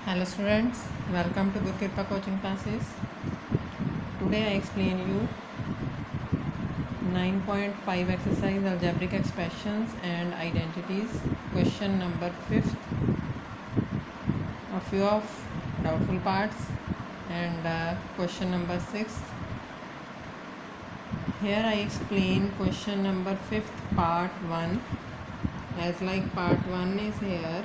Hello students, welcome to Gurkirpa coaching classes. Today I explain you 9.5 exercise algebraic expressions and identities. Question number 5th, a few of doubtful parts, and question number 6th. Here I explain question number 5th part 1 as like part 1 is here.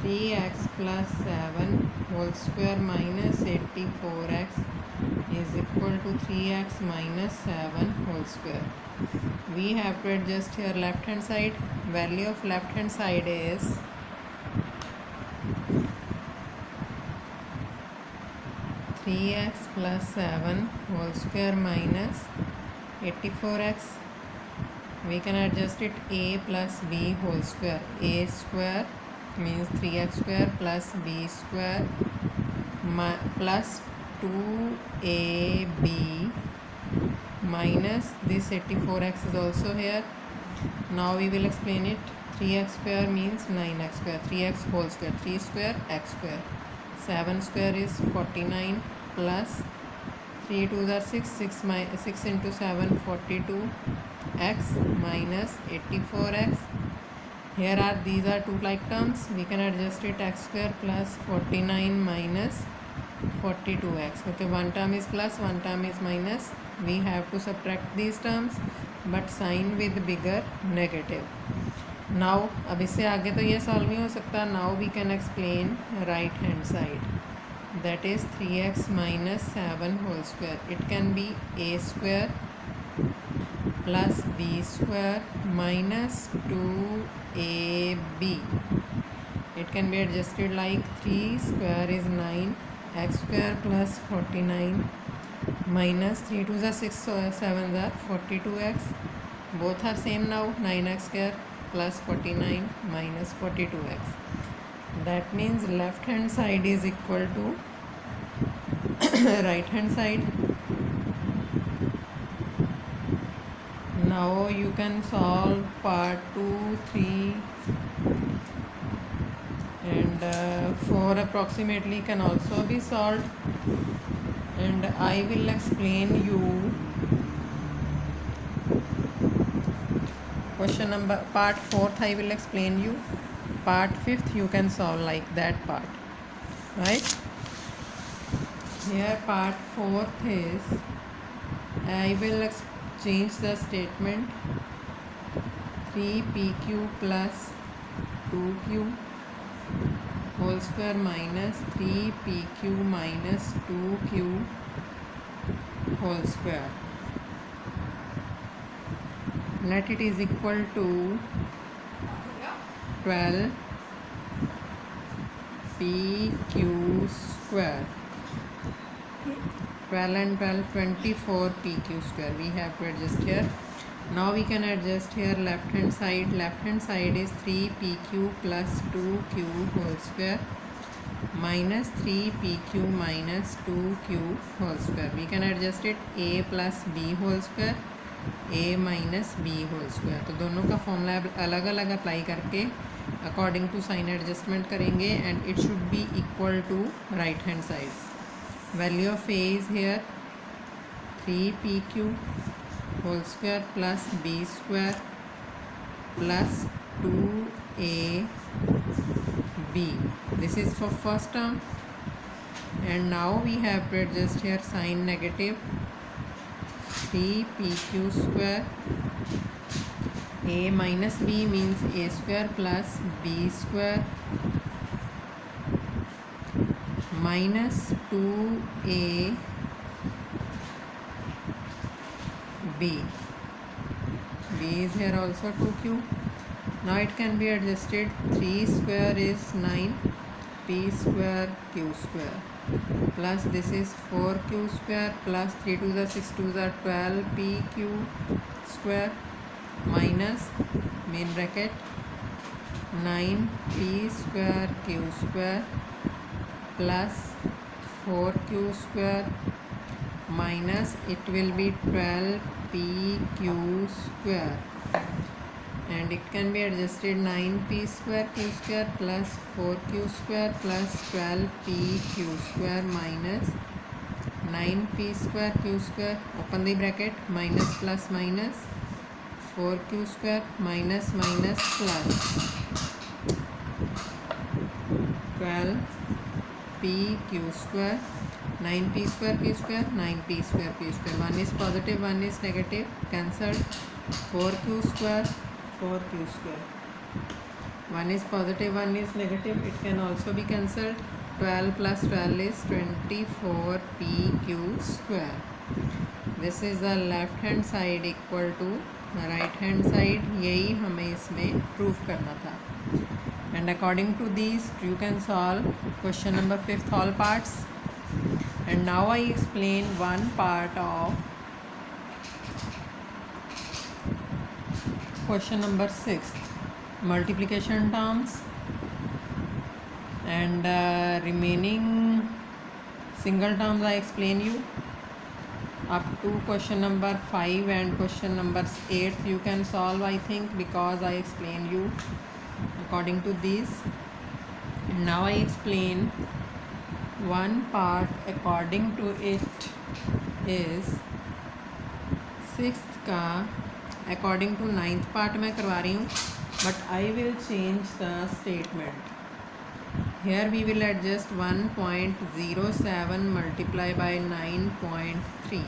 3x plus 7 whole square minus 84x is equal to 3x minus 7 whole square. We have to adjust here left hand side. Value of left hand side is 3x plus 7 whole square minus 84x. We can adjust it a plus b whole square. A square means 3x square plus b square plus 2ab minus this 84x is also here. Now we will explain it. 3x square means 9x square, 3x whole square, 3 square x square, 7 square is 49 plus 3 2s are 6, 6 into 7 42 x minus 84x. Here are these are two like terms. We can adjust it x square plus 49 minus 42x. Okay, one term is plus, one term is minus. We have to subtract these terms but sign with bigger negative. Now अब इससे आगे तो ये solve नहीं हो सकता. Now we can explain right hand side. That is 3x minus 7 whole square. It can be a square plus b square minus 2ab. It can be adjusted like 3 square is 9, x square plus 49 minus 3 2s are 6, 7s are 42x. Both are same now. 9x square plus 49 minus 42x. That means left hand side is equal to right hand side. Now you can solve part 2, 3 and 4 approximately can also be solved, and I will explain you question number part 4th. I will explain you. Part 5th you can solve like that part, right? Here part 4th is I will change the statement 3pq plus 2q whole square minus 3pq minus 2q whole square. Let it is equal to 12pq square. 12 and 12 24 pq square. We have to adjust here. Now we can adjust here left hand side. Left hand side is 3pq plus 2q whole square minus 3pq minus 2q whole square. We can adjust it a plus b whole square, a minus b whole square. तो दोनों का formula अलग अलग apply करके according to sign adjustment करेंगे and it should be equal to right hand side. Value of a is here 3pq whole square plus b square plus 2ab. This is for first term, and now we have to adjust here sign negative. 3pq square, a minus b means a square plus b square minus 2ab. b is here also 2q. Now it can be adjusted. 3 square is 9, p square q square plus this is 4q square plus 3 2s are 6, 2s are 12 pq square minus main bracket 9 p square q square plus 4q square minus it will be 12 pq square. and it can be adjusted 9p square q square plus 4q square plus 12pq square minus 9p square q square, open the bracket, minus plus minus 4q square minus minus plus 12pq square, 9p square q square, 9p square q square. One is positive, one is negative, cancelled. 4q square, 4q square. One is positive, one is negative, it can also be cancelled. 12 plus 12 is 24pq square. This is the left hand side equal to right hand side. यही हमें इसमें proof करना था. And according to these you can solve question number 5th all parts. And now I explain one part of question number 6th, multiplication terms, and remaining single terms I explain you. Up to question number 5 and question number 8 you can solve, I think, because I explain you according to these. And now I explain one part according to it is 6th का according to 9th part मैं करवा रही हूँ, but I will change the statement. Here we will adjust 1.07 multiply by 9.3.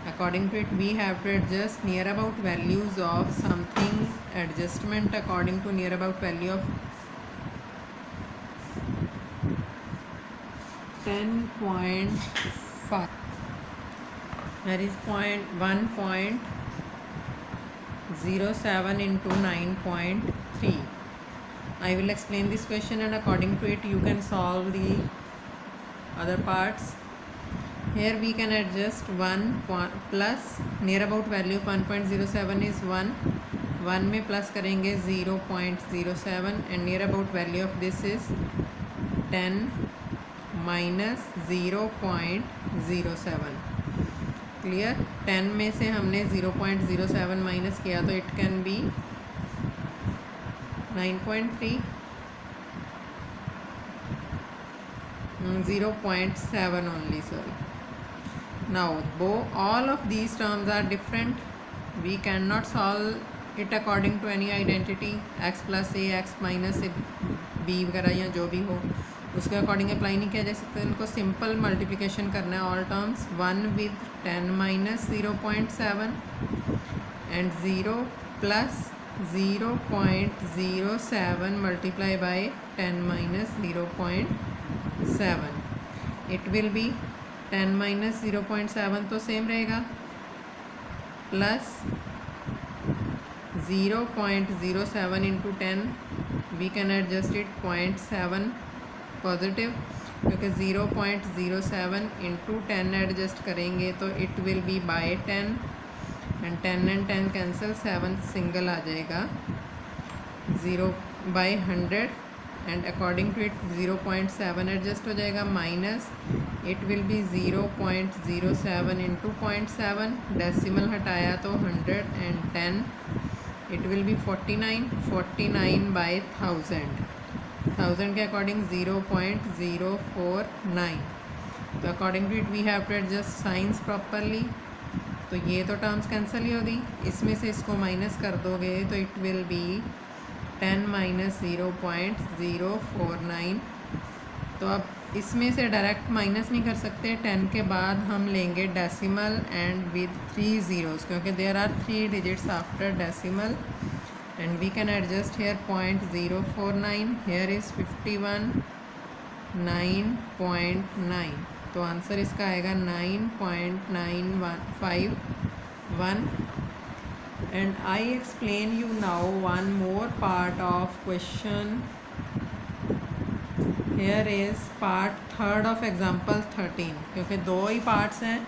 According to it we have to adjust near about values of something. Adjustment according to near about value of 10.5. That is 1.07 into 9.3. I will explain this question and according to it you can solve the other parts. Here we can adjust 1 plus near about value of 1.07 is 1. 1 में plus करेंगे 0.07 and near about value of this is 10 minus 0.07. Clear? 10 में से हमने 0.07 minus किया तो it can be 9.3, 0.7 only, sorry. Now all of these terms are different. We cannot solve it according to any identity, x plus a, x minus a, b वगैरह या जो भी हो उसके अकॉर्डिंग अप्लाई नहीं किया जा सकता. इनको सिंपल मल्टीप्लिकेशन करना है all terms. 1 with 10 minus 0.7 and 0 plus 0.07 multiply by 10 minus 0.7. It will be 10 minus 0.7 तो सेम रहेगा plus 0.07 into 10. We can adjust it 0.7 positive क्योंकि 0.07 into 10 एडजस्ट करेंगे तो it will be by 10 and 10 and 10 cancel, 7 single आ जाएगा. 0 by 100 and according to it 0.7 adjust हो जाएगा minus it will be 0.07 into 0.7. Decimal हटाया तो 110. It will B 49 by 1000. 1000 के अकॉर्डिंग 0.049. तो according to it we have to adjust signs properly. तो ये तो टर्म्स कैंसिल ही होगी, इसमें से इसको माइनस कर दोगे तो इट विल बी 10 minus 0.049. तो अब इसमें से डायरेक्ट माइनस नहीं कर सकते. 10 के बाद हम लेंगे डेसिमल एंड विद 3 zeros क्योंकि there are 3 digits after decimal. And we can adjust here 0.049. Here is 51.9.9. तो आंसर इसका आएगा 9.9151. And I explain you now one more part of question. Here is part 3rd of example 13. क्योंकि दो ही parts हैं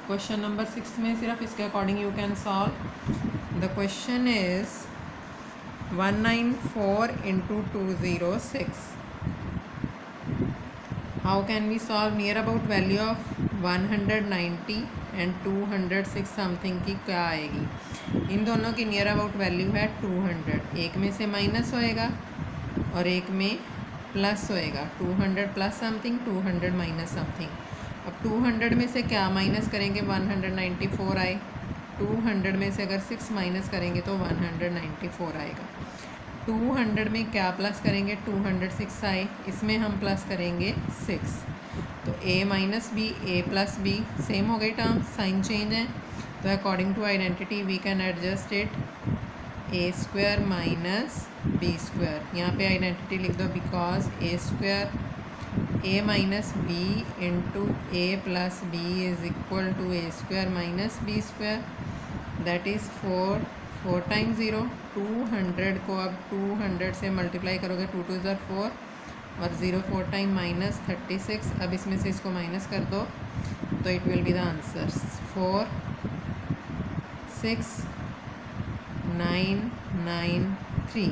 question number 6 में, सिर्फ इसके according you can solve. The question is 194 into 206. How can we solve near about value of 190 and 206 something की क्या आएगी. इन दोनों की नियर अबाउट वैल्यू है 200, एक में से माइनस होएगा और एक में प्लस होएगा, 200 प्लस समथिंग, 200 माइनस समथिंग। अब 200 में से क्या माइनस करेंगे, 194 आए, 200 में से अगर 6 माइनस करेंगे तो 194 आएगा। 200 में क्या प्लस करेंगे, 206 आए, इसमें हम प्लस करेंगे 6, तो a minus B, A plus B, same हो गई टर्म, साइन चेंज है। तो according to identity we can adjust it, A square minus B square. यहाँ पे आइडेंटिटी लिख दो, because A square A minus B into A plus B is equal to A square minus B square, that is 4 times 0। 200 को अब 200 से multiply करोगे, 2 2 ज़र 4 और 0 4 टाइम माइनस 36। अब इसमें से इसको माइनस कर दो तो it will be the answer 4 6 9 9 3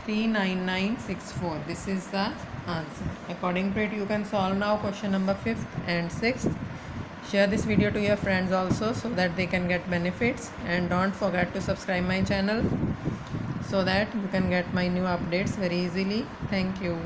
39964. This is the answer. According to it, you can solve now question number 5th and 6th. Share this video to your friends also so that they can get benefits, and don't forget to subscribe my channel so that you can get my new updates very easily. Thank you.